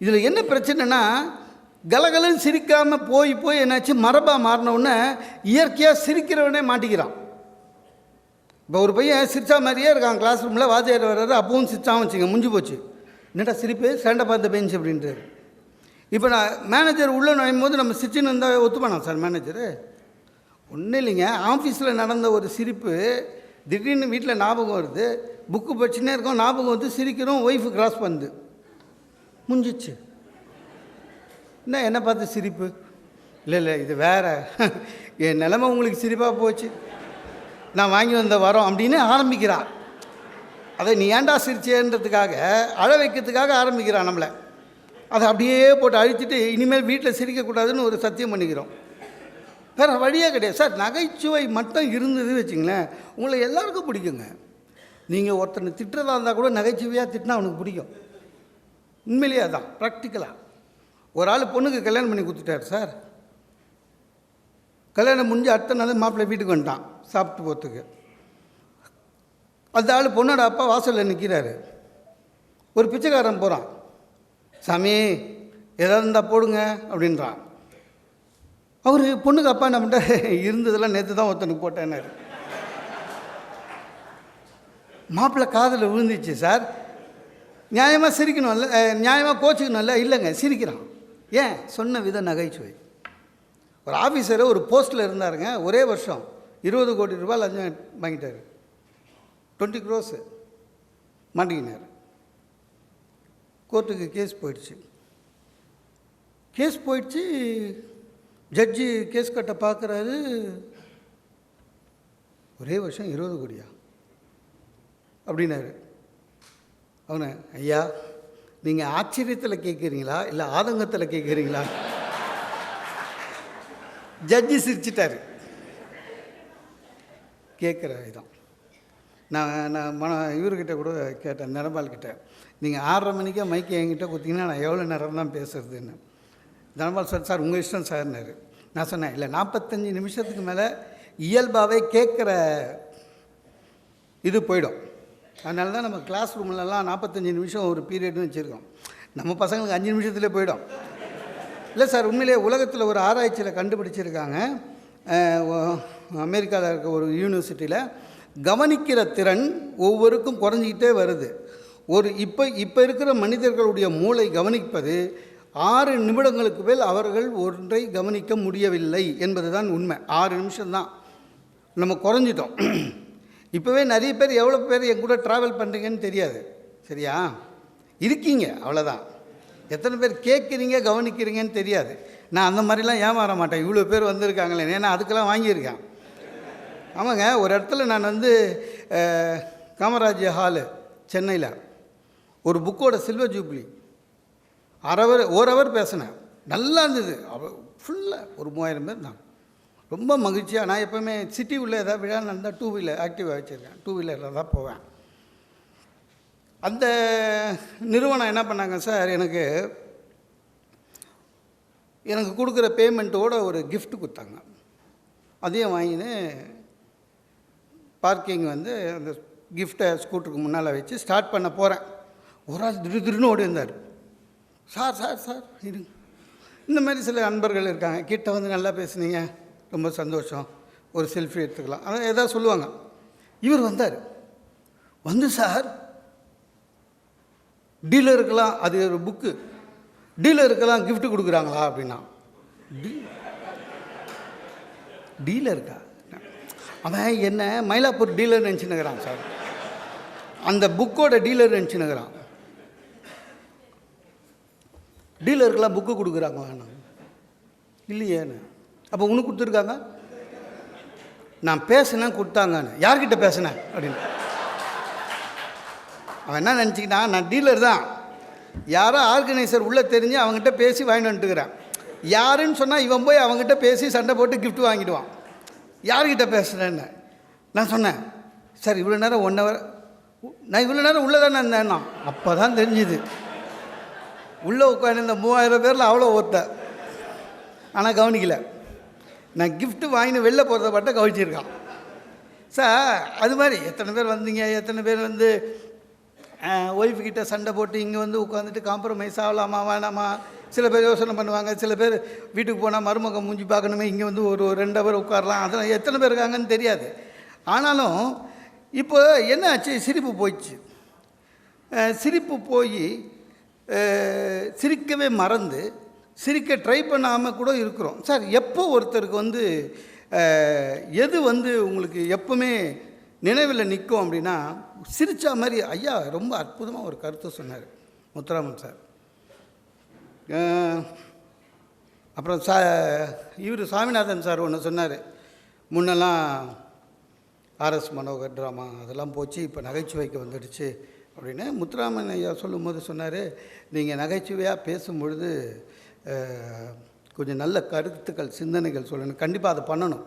இதில் என்ன பிரச்சனைனா, கலகலன்னு சிரிக்காமல் போய் என்னாச்சு, மரபாக மாறினவுடனே இயற்கையாக சிரிக்கிறவனே மாட்டிக்கிறான். இப்போ ஒரு பையன் சிரிச்சா மாதிரியே இருக்கான், கிளாஸ் ரூமில் வாத்தியார் வர்றாரு, அப்பவும் சிரிச்சாவும் வச்சுங்க, முடிஞ்சு போச்சு. என்னடா சிரிப்பு, சேண்டை பார்த்த பெஞ்ச் அப்படின்ட்டு. இப்போ நான் மேனேஜர் உள்ளே நுழையும் போது நம்ம சிரிச்சுன்னு இருந்தால் ஒத்துப்பானா சார் மேனேஜரு? ஒன்றும் இல்லைங்க, ஆஃபீஸில் நடந்த ஒரு சிரிப்பு திடீர்னு வீட்டில் ஞாபகம் வருது, புக்கு படிச்சுன்னே இருக்கோம், ஞாபகம் வந்து சிரிக்கிறோம், ஒய்ஃபு கிராஸ் பண்ணுது, முடிஞ்சிச்சு. என்ன பார்த்து சிரிப்பு? இல்லை இது வேறு, என் நிலைமை உங்களுக்கு சிரிப்பாக போச்சு, நான் வாங்கி வந்த வரோம் அப்படின்னு ஆரம்பிக்கிறான். அதை நீ ஏன்டா சிரிச்சேன்றதுக்காக அழ வைக்கிறதுக்காக ஆரம்பிக்கிறான் நம்மளை. அதை அப்படியே போட்டு அழிச்சிட்டு இனிமேல் வீட்டில் சிரிக்கக்கூடாதுன்னு ஒரு சத்தியம் பண்ணிக்கிறோம். வேறு வழியே கிடையாது சார். நகைச்சுவை மட்டும் இருந்தது வச்சுங்களேன், உங்களை எல்லாருக்கும் பிடிக்குங்க. நீங்கள் ஒருத்தனை திட்டுறதா இருந்தால் கூட நகைச்சுவையாக திட்டினா அவனுக்கு பிடிக்கும். உண்மையிலேயே அதான் ப்ராக்டிக்கலாக. ஒரு ஆள் பொண்ணுக்கு கல்யாணம் பண்ணி கொடுத்துட்டார் சார். கல்யாணம் முடிஞ்சு அடுத்த நாள் மாப்பிள்ளை வீட்டுக்கு வந்துட்டான் சாப்பிட்டு போகிறதுக்கு. அந்த ஆள் பொண்ணோட அப்பா வாசலில் நிற்கிறாரு. ஒரு பிச்சைக்காரன் போகிறான், சாமி ஏதாவது இருந்தால் போடுங்க அப்படின்றான். அவர் பொண்ணுக்கு அப்பா என்ன பண்ணிட்டார், இருந்ததெல்லாம் நேற்று தான் ஒருத்தனுக்கு போட்டேன்னாரு. மாப்பிள்ளை காதில் விழுந்துச்சு சார். நியாயமாக சிரிக்கணும்ல, நியாயமாக கோச்சிக்கணும்ல, இல்லைங்க சிரிக்கிறான். ஏன்? சொன்ன விதம் நகைச்சுவை. ஒரு ஆஃபீஸரு ஒரு போஸ்ட்டில் இருந்தாருங்க, ஒரே வருஷம் 20 கோடி ரூபாய் லஞ்சம் வாங்கிட்டார். 20 crores மாட்டிக்கினார். கோர்ட்டுக்கு கேஸ் போயிடுச்சு. ஜட்ஜி கேஸ் கட்ட பார்க்குறாரு. ஒரே வருஷம் 20 கோடியா அப்படின்னாரு. அவனை, ஐயா நீங்கள் ஆச்சரியத்தில் கேட்குறீங்களா இல்லை ஆதங்கத்தில் கேட்குறீங்களா? ஜட்ஜி சிரிச்சிட்டாரு. கேட்குற இதான் நான் இவர்கிட்ட கூட கேட்டேன், தனபால்கிட்ட, நீங்கள் 6:30 மணிக்கே மைக்கை என்கிட்ட கொடுத்தீங்கன்னா நான் எவ்வளோ நேரம் தான் பேசுறதுன்னு. தனபால் சார் உங்கள் இஷ்டம் சார்னாரு. நான் சொன்னேன், இல்லை 45 நிமிஷத்துக்கு மேலே இயல்பாகவே கேட்குற இது போயிடும். அதனால தான் நம்ம கிளாஸ் ரூம்லலாம் 45 நிமிஷம் ஒரு பீரியட்னு வச்சுருக்கோம். நம்ம பசங்களுக்கு 5 நிமிஷத்துலேயே போயிடும். இல்லை சார், உண்மையிலே உலகத்தில் ஒரு ஆராய்ச்சியில் கண்டுபிடிச்சிருக்காங்க. அமெரிக்காவில் இருக்க ஒரு யூனிவர்சிட்டியில் கவனிக்கிற திறன் ஒவ்வொருக்கும் குறைஞ்சிக்கிட்டே வருது. இப்போ இருக்கிற மனிதர்களுடைய மூளை கவனிப்பது 6 நிமிடங்களுக்கு மேல் அவர்கள் ஒன்றை கவனிக்க முடியவில்லை என்பது தான் உண்மை. 6 நிமிஷம்தான் நம்ம குறைஞ்சிட்டோம். இப்போவே நிறைய பேர், எவ்வளோ பேர் என் கூட ட்ராவல் பண்ணுறீங்கன்னு தெரியாது, சரியா? இருக்கீங்க, அவ்வளோதான். எத்தனை பேர் கேட்குறீங்க கவனிக்கிறீங்கன்னு தெரியாது. நான் அந்த மாதிரிலாம் ஏமாற மாட்டேன். இவ்வளோ பேர் வந்திருக்காங்களே, ஏன்னா அதுக்கெல்லாம் வாங்கியிருக்கேன். ஆமாங்க, ஒரு இடத்துல நான் காமராஜ் ஹாலு சென்னையில் ஒரு புக்கோட சில்வர் ஜூப்ளி ஒரு ஹவர் பேசினேன். நல்லா இருந்தது. ஃபுல்லாக ஒரு 3000 பேர் தான். ரொம்ப மகிழ்ச்சியாக. நான் எப்போவுமே சிட்டி உள்ள ஏதாவது விழா நடந்தால் 2 வீலர் ஆக்டிவாக வச்சுருக்கேன். 2 வீலரில் தான் போவேன். அந்த நிறுவனம் என்ன பண்ணாங்க சார், எனக்கு கொடுக்குற பேமெண்ட்டோட ஒரு கிஃப்ட் கொடுத்தாங்க. அதையும் வாங்கின்னு பார்க்கிங் அந்த கிஃப்டை ஸ்கூட்டருக்கு முன்னால் வச்சு ஸ்டார்ட் பண்ண போகிறேன். ஒரு ஆள் திடீர்னு ஓடி இருந்தார். சார் இருங்க. இந்த மாதிரி சில நண்பர்கள் இருக்காங்க, கிட்ட நல்லா பேசுனீங்க, ரொம்ப சந்தோஷம், ஒரு செல்ஃபி எடுத்துக்கலாம், அதான் எதாவது சொல்லுவாங்க. இவர் வந்தார். சார், டீலருக்கெல்லாம் அது ஒரு புக்கு, டீலருக்கெல்லாம் கிஃப்ட் கொடுக்குறாங்களா அப்படின்னா. டீலருக்கா? அவன் என்ன மயிலாப்பூர் டீலர் நினச்சினுக்கிறான் சார். அந்த புக்கோட டீலர் நினச்சினுக்கிறான். டீலருக்கெல்லாம் புக்கு கொடுக்குறாங்களா? இல்லையேன்னு. அப்போ உனக்கு கொடுத்துருக்காங்க? நான் பேசினேன், கொடுத்தாங்கன்னு. யார்கிட்ட பேசினேன் அப்படின்னு. அவன் என்ன நினச்சிக்கிட்டான், நான் டீலர் தான், யாரோ ஆர்கனைசர் உள்ளே தெரிஞ்சு அவங்ககிட்ட பேசி வாங்கிட்டு வந்துட்டுக்கிறேன். யாருன்னு சொன்னால் இவன் போய் அவங்ககிட்ட பேசி சண்டை போட்டு கிஃப்ட் வாங்கிடுவான். யார்கிட்ட பேசுகிறேன்னு நான் சொன்னேன். சார் இவ்வளோ நேரம் 1 hour நான் இவ்வளோ நேரம் உள்ளே தானே இருந்தேன்னா. அப்போ தான் தெரிஞ்சுது உள்ளே உட்காந்து இந்த 3000 பேரில் அவ்வளோ ஒருத்த. ஆனால் கவனிக்கலை. நான் கிஃப்ட்டு வாங்கின்னு வெளில போகிறத மட்டும் கவனிச்சிருக்கான் சார். அது மாதிரி எத்தனை பேர் வந்தீங்க, எத்தனை பேர் ஒய்ஃபுக்கிட்ட சண்டை போட்டு இங்கே உட்காந்துட்டு காம்ப்ரமைஸ் ஆகலாமா வேணாமா. சில பேர் யோசனை பண்ணுவாங்க. சில பேர் வீட்டுக்கு போனால் மருமகம் மூஞ்சி பார்க்கணுமே, இங்கே ஒரு 2 hour உட்காரலாம். அதெல்லாம் எத்தனை பேர் இருக்காங்கன்னு தெரியாது. ஆனாலும் இப்போ என்ன ஆச்சு, சிரிப்பு போயிடுச்சு. சிரிப்பு போய் சிரிக்கவே மறந்து சிரிக்க ட்ரை பண்ணாமல் கூட இருக்கிறோம். சார் எப்போ ஒருத்தருக்கு வந்து எது வந்து உங்களுக்கு எப்பவுமே நினைவில் நிற்கும் அப்படின்னா, சிரித்தா மாதிரி ஐயா ரொம்ப அற்புதமாக ஒரு கருத்தை சொன்னார் முத்துராமன் சார். அப்புறம் இவர் சாமிநாதன் சார் ஒன்று சொன்னார். முன்னெல்லாம் ஆர்எஸ் மனோகர் ட்ராமா அதெல்லாம் போச்சு, இப்போ நகைச்சுவைக்கு வந்துடுச்சு அப்படின்னு முத்துராமன் ஐயா சொல்லும்போது சொன்னார், நீங்கள் நகைச்சுவையாக பேசும்பொழுது கொஞ்சம் நல்ல கருத்துக்கள் சிந்தனைகள் சொல்லணும், கண்டிப்பாக அதை பண்ணணும்.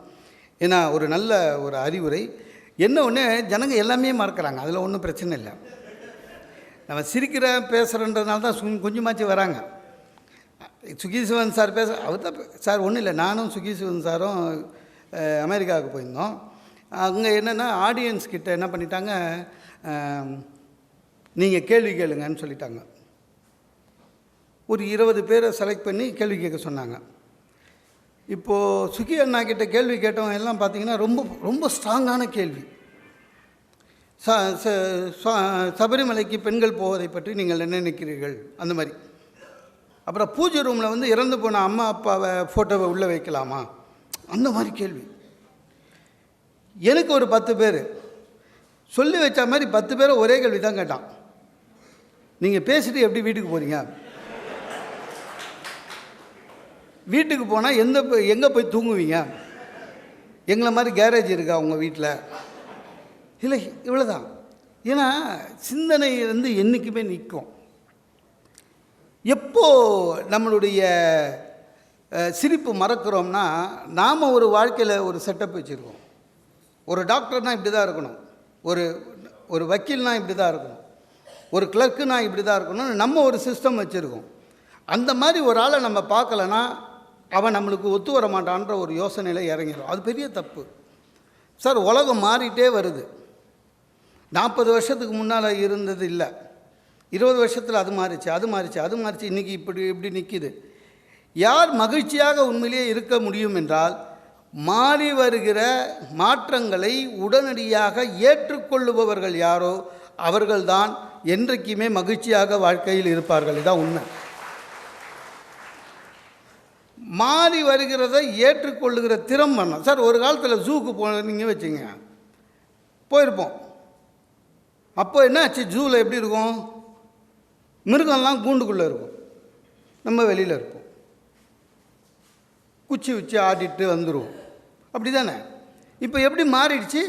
ஏன்னா ஒரு நல்ல ஒரு அறிவுரை. என்ன ஒன்று, ஜனங்க எல்லாமே மறக்கிறாங்க, அதில் ஒன்றும் பிரச்சனை இல்லை. நம்ம சிரிக்கிற பேசுகிறன்றதுனால தான் கொஞ்சமாச்சு வராங்க. சுகீசிவன் சார் அவர் தான் சார் ஒன்றும் இல்லை. நானும் சுகீசிவன் சாரும் அமெரிக்காவுக்கு போயிருந்தோம். அங்கே என்னென்னா ஆடியன்ஸ் கிட்ட என்ன பண்ணிட்டாங்க, நீங்கள் கேள்வி கேளுங்கன்னு சொல்லிட்டாங்க. ஒரு 20 பேரை செலக்ட் பண்ணி கேள்வி கேட்க சொன்னாங்க. இப்போது சுகி அண்ணா கிட்ட கேள்வி கேட்டவங்க எல்லாம் பார்த்திங்கன்னா ரொம்ப ரொம்ப ஸ்ட்ராங்கான கேள்வி. சபரிமலைக்கு பெண்கள் போவதை பற்றி நீங்கள் என்ன நினைக்கிறீர்கள், அந்த மாதிரி. அப்புறம் பூஜை ரூமில் வந்து இறந்து போன அம்மா அப்பாவை ஃபோட்டோவை உள்ளே வைக்கலாமா, அந்த மாதிரி கேள்வி. எனக்கு ஒரு 10 பேர் சொல்லி வச்ச மாதிரி 10 பேரை ஒரே கேள்வி தான் கேட்டான். நீங்கள் பேசிட்டு எப்படி வீட்டுக்கு போகிறீங்க, வீட்டுக்கு போனால் எங்கே போய் தூங்குவீங்க, எங்களை மாதிரி கேரேஜ் இருக்கா உங்கள் வீட்டில், இல்லை இவ்வளோதான். ஏன்னா சிந்தனை வந்து என்றைக்குமே நிற்கும். எப்போ நம்மளுடைய சிரிப்பு மறக்கிறோம்னா, நாம் ஒரு வாழ்க்கையில் ஒரு செட்டப் வச்சுருக்கோம். ஒரு டாக்டர்னால் இப்படி தான் இருக்கணும், ஒரு வக்கீல்னால் இப்படி தான் இருக்கணும், ஒரு கிளர்க்குனால் இப்படி தான் இருக்கணும்னு நம்ம ஒரு சிஸ்டம் வச்சுருக்கோம். அந்த மாதிரி ஒரு ஆளை நம்ம பார்க்கலன்னா அவன் நம்மளுக்கு ஒத்து வர மாட்டான்ற ஒரு யோசனையில் இறங்கிடும். அது பெரிய தப்பு சார். உலகம் மாறிட்டே வருது. 40 வருஷத்துக்கு முன்னால் இருந்தது இல்லை, 20 வருஷத்தில் அது மாறிச்சு. இன்றைக்கி இப்படி நிற்கிது. யார் மகிழ்ச்சியாக உண்மையிலேயே இருக்க முடியும் என்றால், மாறி வருகிற மாற்றங்களை உடனடியாக ஏற்றுக்கொள்ளுபவர்கள் யாரோ அவர்கள்தான் என்றைக்குமே மகிழ்ச்சியாக வாழ்க்கையில் இருப்பார்கள். இதான் உண்மை. மாறி வருகிறதை ஏற்றுக்கொள்ளுகிற திறம் பண்ணலாம் சார். ஒரு காலத்தில் ஜூக்கு போனீங்க வச்சுங்க, போயிருப்போம். அப்போ என்ன ஆச்சு, ஜூவில் எப்படி இருக்கும், மிருகம்லாம் கூண்டுக்குள்ளே இருக்கும், நம்ம வெளியில் இருப்போம், குச்சி வச்சு ஆடிட்டு வந்துடுவோம், அப்படி தானே. இப்போ எப்படி மாறிடுச்சு,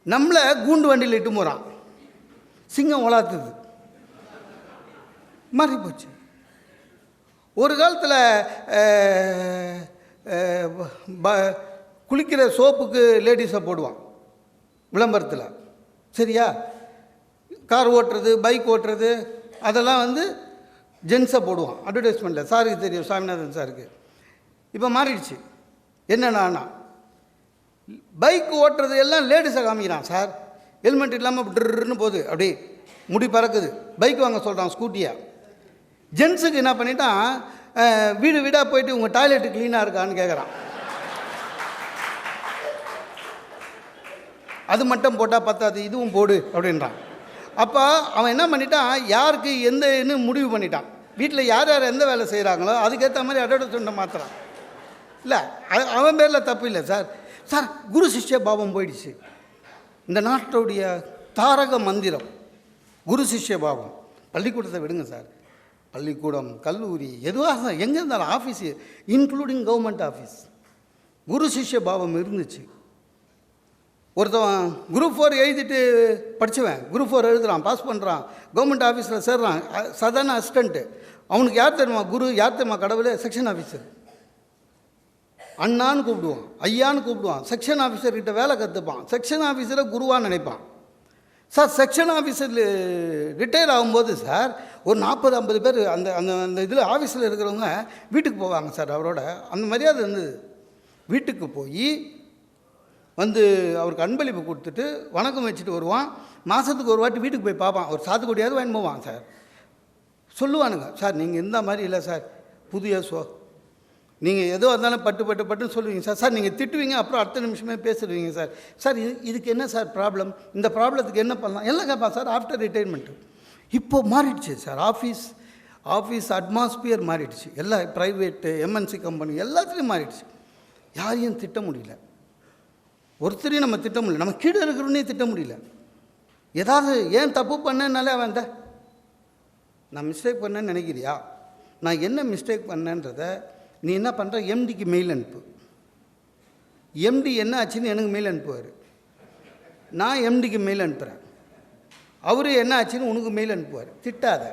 நம்மளை கூண்டு வண்டியில் இட்டு போகிறான், சிங்கம் உலாத்துது, மாறி போச்சு. ஒரு காலத்தில் குளிக்கிற சோப்புக்கு லேடிஸை போடுவான் விளம்பரத்தில், சரியா. கார் ஓட்டுறது, பைக் ஓட்டுறது அதெல்லாம் வந்து ஜென்ஸை போடுவான் அட்வர்டைஸ்மெண்ட்டில். சாருக்கு தெரியும், சாமிநாதன் சாருக்கு. இப்போ மாறிடுச்சு. என்னென்னா பைக் ஓட்டுறது எல்லாம் லேடிஸை காமிக்கிறான் சார். ஹெல்மெட் இல்லாமல் ட்ருன்னு போகுது, அப்படி முடி பறக்குது, பைக் வாங்க சொல்கிறான் ஸ்கூட்டியாக. ஜென்ஸுக்கு என்ன பண்ணிட்டான், வீடு வீடாக போயிட்டு உங்கள் டாய்லெட்டு க்ளீனாக இருக்கான்னு கேட்குறான். அது மட்டும் போட்டால் பத்தாது, இதுவும் போடு அப்படின்றான். அப்போ அவன் என்ன பண்ணிட்டான், யாருக்கு எந்த முடிவு பண்ணிட்டான். வீட்டில் யார் யார் எந்த வேலை செய்கிறாங்களோ அதுக்கேற்ற மாதிரி அட்வர்டைஸ்மெண்ட்டை மாற்றுறான். இல்லை, அவன் பேரில் தப்பு இல்லை சார். குரு சிஷ்ய பாவம் போயிடுச்சு. இந்த நாட்டுடைய தாரக மந்திரம் குரு சிஷ்ய பாவம். பள்ளிக்கூடத்தை விடுங்க சார், பள்ளிக்கூடம், கல்லூரி, எதுவாக எங்கே இருந்தாலும் ஆஃபீஸு, இன்க்ளூடிங் கவர்மெண்ட் ஆஃபீஸ், குரு சிஷ்ய பாவம் இருந்துச்சு. ஒருத்தவன் குரூப் 4 எழுதிட்டு படித்தவன் குரூப் 4 எழுதுகிறான், பாஸ் பண்ணுறான், கவர்மெண்ட் ஆஃபீஸில் சேர்றான், சாதாரண அசிஸ்டண்ட்டு. அவனுக்கு யார் தெரியுமா குரு, யார் தெரியுமா கடவுள், செக்ஷன் ஆஃபீஸர். அண்ணான்னு கூப்பிடுவான், ஐயான்னு கூப்பிடுவான். செக்ஷன் ஆஃபீஸர்கிட்ட வேலை கற்றுப்பான், செக்ஷன் ஆஃபீஸரை குருவான்னு நினைப்பான். சார் செக்ஷன் ஆஃபீஸர் ரிட்டையர் ஆகும்போது சார் ஒரு 40-50 பேர் அந்த அந்த அந்த இதில் ஆஃபீஸில் இருக்கிறவங்க வீட்டுக்கு போவாங்க சார். அவரோட அந்த மரியாதை இருந்தது. வீட்டுக்கு போய் வந்து அவருக்கு அன்பளிப்பு கொடுத்துட்டு வணக்கம் வச்சுட்டு வருவான். மாதத்துக்கு ஒரு வாட்டி வீட்டுக்கு போய் பார்ப்பான், ஒரு சாத்துக்குடியாவது வாங்கி போவான் சார். சொல்லுவானுங்க, சார் நீங்கள் இந்த மாதிரி இல்லை சார், புதிய நீங்கள் ஏதோ இருந்தாலும் பட்டுன்னு சொல்லுவீங்க சார். நீங்கள் திட்டுவீங்க, அப்புறம் அடுத்த நிமிஷமே பேசிடுவீங்க சார். இதுக்கு என்ன சார் ப்ராப்ளம், இந்த ப்ராப்ளத்துக்கு என்ன பண்ணலாம் எல்லாம் கேட்பான் சார். ஆஃப்டர் ரிட்டைர்மெண்ட்டு இப்போ மாறிடுச்சு சார். ஆஃபீஸ் ஆஃபீஸ் அட்மாஸ்பியர் மாறிடுச்சு. எல்லா ப்ரைவேட்டு எம்என்சி கம்பெனி எல்லாத்துலேயும் மாறிடுச்சு. யாரையும் திட்ட முடியல, ஒருத்தரையும் நம்ம திட்ட முடியல, நம்ம கீழே இருக்கிறவனையும் திட்ட முடியல. ஏதாவது ஏன் தப்பு பண்ணேன்னாலே அவன் நான் மிஸ்டேக் பண்ணேன்னு நினைக்கிறியா, நான் என்ன மிஸ்டேக் பண்ணேன்றதை நீ என்ன பண்ணுற, எம்டிக்கு மெயில் அனுப்பு. எம்டி என்ன ஆச்சுன்னு எனக்கு மெயில் அனுப்புவார், நான் எம்டிக்கு மெயில் அனுப்புகிறேன். அவரு என்ன ஆச்சுன்னு உனக்கு மெயில் அனுப்புவார். திட்டாத,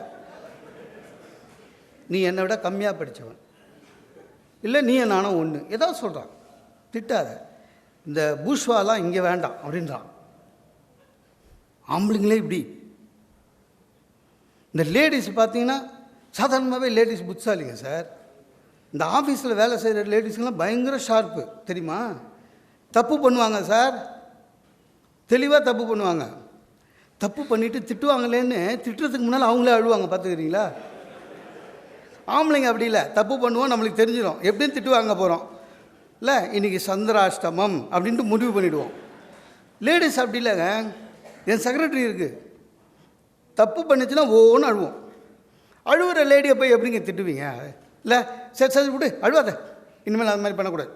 நீ என்னை விட கம்மியாக படித்தவன், இல்லை நீ நானும் ஒன்று, ஏதாவது சொல்கிறான், திட்டாத. இந்த பூஷ்வாலாம் இங்கே வேண்டாம் அப்படின்றான். ஆம்பளைங்களே இப்படி. இந்த லேடிஸ் பார்த்தீங்கன்னா சாதாரணமாகவே லேடிஸ் புத்திசாலிங்க சார். இந்த ஆஃபீஸில் வேலை செய்கிற லேடிஸ்க்கெலாம் பயங்கர ஷார்ப்பு தெரியுமா. தப்பு பண்ணுவாங்க சார், தெளிவாக தப்பு பண்ணுவாங்க. தப்பு பண்ணிவிட்டு திட்டுவாங்களேன்னு திட்டுறதுக்கு முன்னால் அவங்களே அழுவாங்க, பார்த்துக்கிறீங்களா. ஆம்பளைங்க அப்படி இல்லை, தப்பு பண்ணுவோம் நம்மளுக்கு தெரிஞ்சிடும், எப்படியும் திட்டு வாங்க போகிறோம் இல்லை, இன்றைக்கி சந்திராஷ்டமம் அப்படின்ட்டு முடிவு பண்ணிவிடுவோம். லேடிஸ் அப்படி இல்லைங்க. என் செக்ரட்டரி இருக்குது, தப்பு பண்ணிச்சுன்னா ஓன்னு அழுவோம். அழுகிற லேடியை போய் எப்படிங்க திட்டுவீங்க, இல்லை சரி சரி விடு அழுவாத, இனிமேல் அது மாதிரி பண்ணக்கூடாது,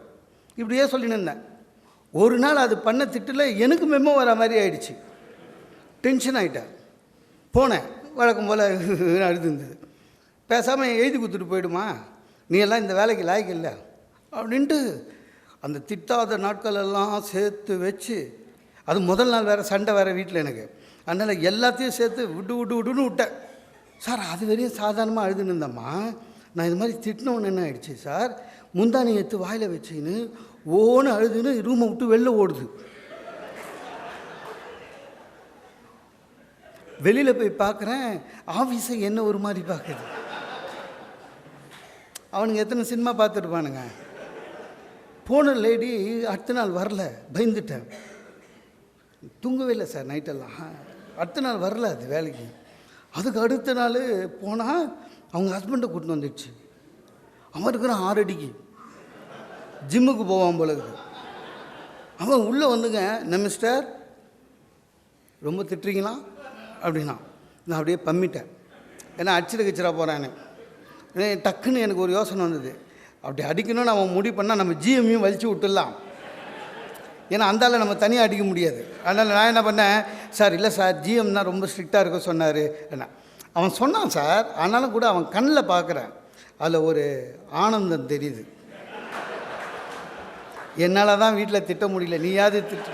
இப்படியே சொல்லின்னு இருந்தேன். ஒரு நாள் அது பண்ண திட்டில் எனக்கு மெமோ வர மாதிரி ஆயிடுச்சு. டென்ஷன் ஆகிட்டேன். போனேன், வழக்கம் போல் அழுது இருந்தது. பேசாமல் எழுதி கொடுத்துட்டு போயிடுமா, நீ எல்லாம் இந்த வேலைக்கு லாய்க்கு இல்லை அப்படின்ட்டு அந்த திட்டாத நாட்களெல்லாம் சேர்த்து வச்சு, அது முதல் நாள் வேறு சண்டை வேறு வீட்டில் எனக்கு, அதனால் எல்லாத்தையும் சேர்த்து விட்டுன்னு விட்டேன். சார் அது வரையும் சாதாரணமாக அழுதுன்னு இருந்தம்மா, நான் இது மாதிரி திட்டினவொன்னு என்ன ஆகிடுச்சு சார், முந்தானி எடுத்து வாயில் வச்சுன்னு ஓன்னு அழுதுன்னு ரூமை விட்டு வெளில ஓடுது. வெளியில் போய் பார்க்குறேன், ஆஃபீஸை என்ன ஒரு மாதிரி பார்க்குது. அவனுங்க எத்தனை சினிமா பார்த்துருப்பானுங்க. போன லேடி அடுத்த நாள் வரல, பயந்துட்டேன், தூங்கவே இல்லை சார் நைட்டெல்லாம். அடுத்த நாள் வரல அது வேலைக்கு. அதுக்கு அடுத்த நாள் போனால் அவங்க ஹஸ்பண்டை கூட்டின்னு வந்துடுச்சு. அவன் இருக்கிற 6 அடிக்கு ஜிம்முக்கு போவான் போல இருக்குது. அவன் உள்ளே வந்துங்க, என்ன மிஸ்டர் ரொம்ப திட்டுறீங்களா அப்படின்னா. நான் அப்படியே பம்மிட்டேன், ஏன்னா அடிச்சிட கச்சிரா போகிறான்னு. டக்குன்னு எனக்கு ஒரு யோசனை வந்தது, அப்படி அடிக்கணும்னு அவன் முடிவு பண்ணால் நம்ம ஜிஎம்மையும் வலிச்சு விட்டுடலாம், ஏன்னா அந்தால நம்ம தனியாக அடிக்க முடியாது. அதனால் நான் என்ன பண்ணேன், சார் இல்லை சார் ஜிஎம் தான் ரொம்ப ஸ்ட்ரிக்டாக இருக்க சொன்னார் என்ன. அவன் சொன்னான் சார், ஆனாலும் கூட அவன் கண்ணில் பார்க்குறேன், அதில் ஒரு ஆனந்தம் தெரியுது. என்னால் தான் வீட்டில் திட்ட முடியல, நீயாவது திட்டு.